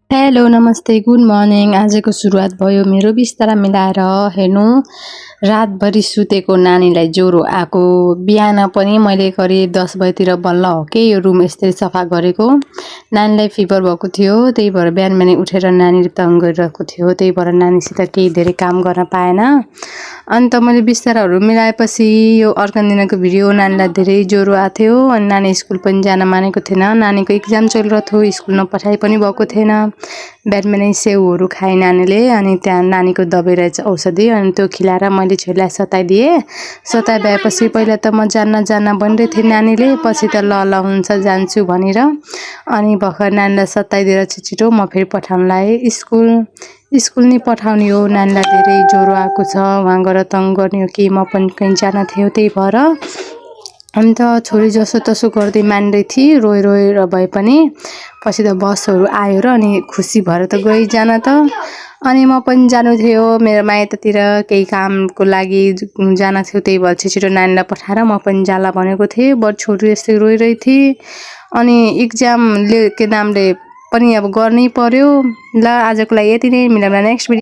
Hello नमस्ते good morning. आजको सुरुवात भयो मेरो बिस्तारा मिलाएर। हेर्नु रातभरि सुतेको नानीलाई ज्वरो आएको। बिहान पनि मैले करिब 10 बजेतिर बल्ल हो के यो रुम यस्तै सफा गरेको। नानीलाई फिभर भएको थियो, त्यही भएर बिहान बिहानै उठेर नानी तङ गरिरहेको थियो, त्यही भएर नानीसित केही धेरै काम गर्न पाएन। अन्त मैले बिस्ताराहरू मिलाएपछि यो अर्को दिनको भिडियो। नानीलाई धेरै ज्वरो आएको थियो अनि नानी स्कुल पनि जान मानेको थिएन। नानीको एक्जाम चलिरहेको थियो, स्कुल नपठाइ पनि भएको थिएन। बिहान बिहानै सेउहरू खाए नानीले, अनि त्यहाँ नानीको दबाई रहेछ औषधि, अनि त्यो खिलाएर मैले छोरीलाई सताइदिएँ। सताइ भएपछि पहिला त म जान्न भनिरहेको थिएँ नानीले, पछि त ल हुन्छ जान्छु भनेर अनि भर्खर नानीलाई सताइदिएर छिटो म फेरि पठाउन लाएँ स्कुल नि पठाउने हो। नानीलाई धेरै ज्वरो आएको छ, वहाँ गएर तङ गर्ने हो कि म पनि कहीँ जान थियो, त्यही भएर अन्त छोरी जसो तसो गर्दै मान्दै थिएँ, रोएर भए पनि। पछि त बसहरू आयो र अनि खुसी भएर त गई जान त। अनि म पनि जानु थियो मेरो माइततिर केही कामको लागि जान थियो, त्यही भएर छिटो नानीलाई पठाएर म पनि जाला भनेको थिएँ। बट छोरी यस्तै रोइरहेको थिएँ। अनि इक्जामले के नामले पनि अब गर्नै पर्यो। ल आजको लागि यति नै, मिलाउँदा नेक्स्ट भिडियो।